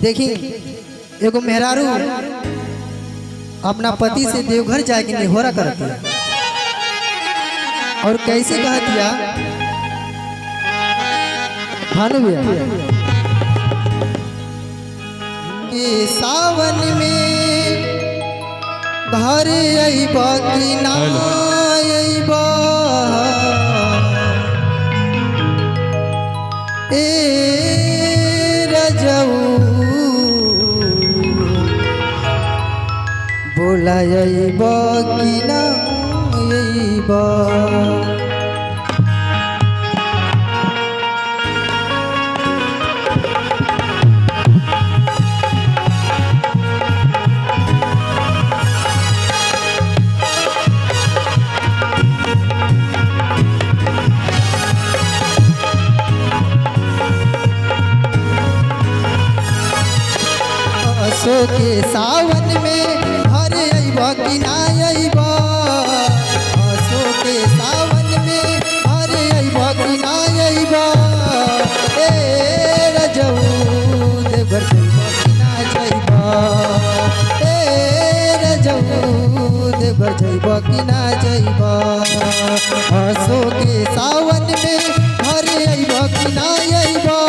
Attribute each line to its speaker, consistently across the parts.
Speaker 1: देखी एगो मेहरारू अपना पति से देवघर जाए के निहोरा करती है और कैसे कहतिया भानु भैया कि सावन में घर अइबा कि ना अइबा बोला अइबा कि ना अइबा। असो के सावन में घर अइबा कि ना अइबा। असो के सावन में घर अइबा कि ना अइबा। ए रजऊ देवघर जइबा कि ना जइबा। ए रजऊ देवघर जइबा कि ना जइबा। असो के सावन में घर अइबा कि ना अइबा।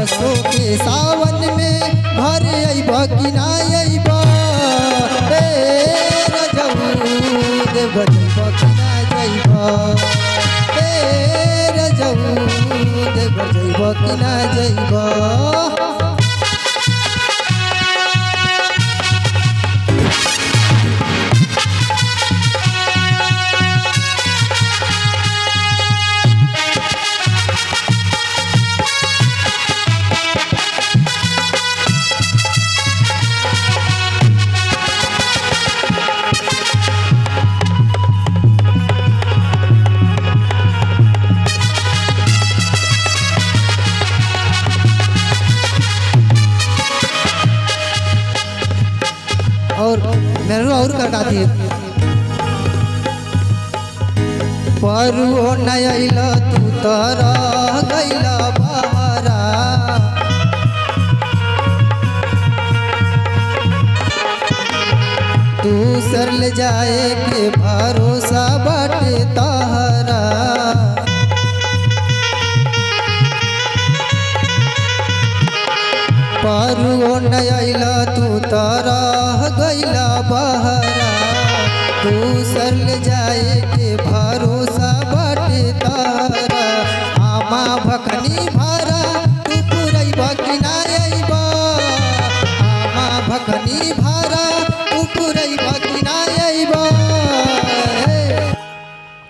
Speaker 1: असो के सावन में घर अइबा कि ना अइबा। ए रजऊ देवघर जइबा कि ना जइबा। ए रजऊ देवघर जइबा कि ना जइबा। और मेरू और करती परुओ न अइल तू तो रह गइल बहरा। तू सर ले जाए के भरोसा बाटे तहरा। परुओ न अइल तू तो रह गइल बहरा। तू सर ले जाए के भरोसा बाटे तहरा। आमा भखनी भरा तू पुरइबा कि ना अइबा। आमा भखनी भरा तू पुरइबा कि ना अइबा।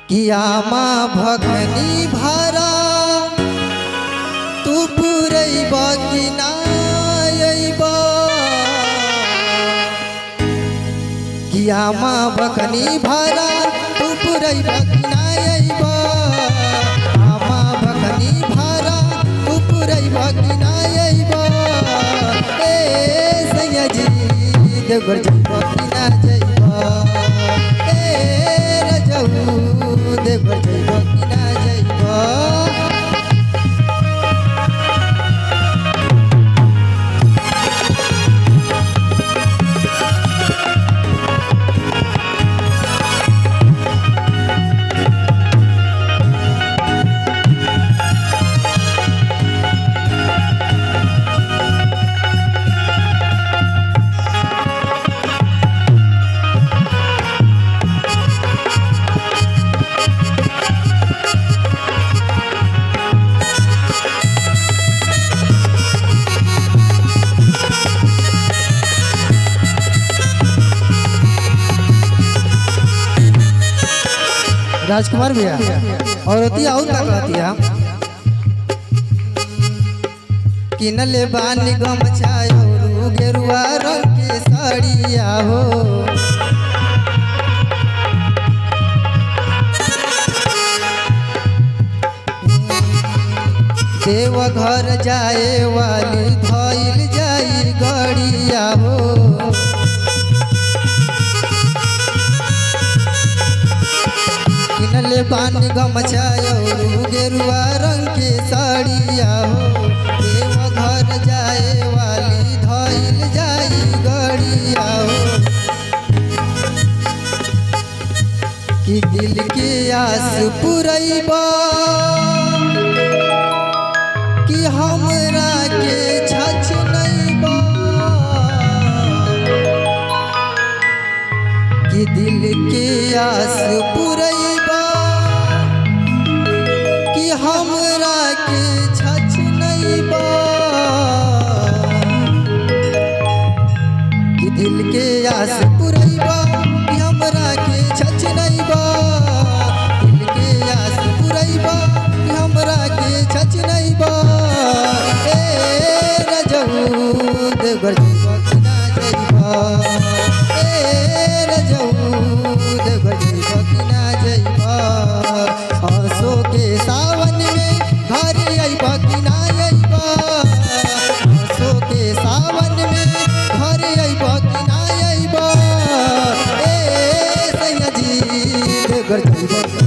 Speaker 1: कि आमा भखनी भरा तू पुरइबा कि ना अइबा। कि आमा भखनी भरा तू पुरइबा कि ना अइबा। आमा भखनी भरा तू पुरइबा कि ना अइबा। ए सैया जी देवघर जइबा कि ना जइबा। ए रजऊ देवघर जइबा कि ना जइबा। राजकुमार भैया और होती और क्या कहती है कि नले बानी गमछा और गेरुआ रंग के साड़िया हो। देवघर जाए वाली धइल जाई गड़िया हो। किनले बानी गमछा और गेरुआ रंग के साड़िया हो। देवघर जाए वाली आस पुरैबा कि हमरा के छछनैबा कि दिल के आस पुरैबा कि हमरा के छछनैबा कि दिल के आस पुरैबा कि हमरा के छछनैबा दिल के आस पुरैबा कि हमरा के छछनैबा ए रजऊ देवघर जइबा कि ना जइबा ए रजऊ देवघर जइबा कि ना जइबा आसो के सावन में घर अइबा कि ना अइबा आसो के सावन में घर अइबा कि ना अइबा ए सैया जी देवघर जइबा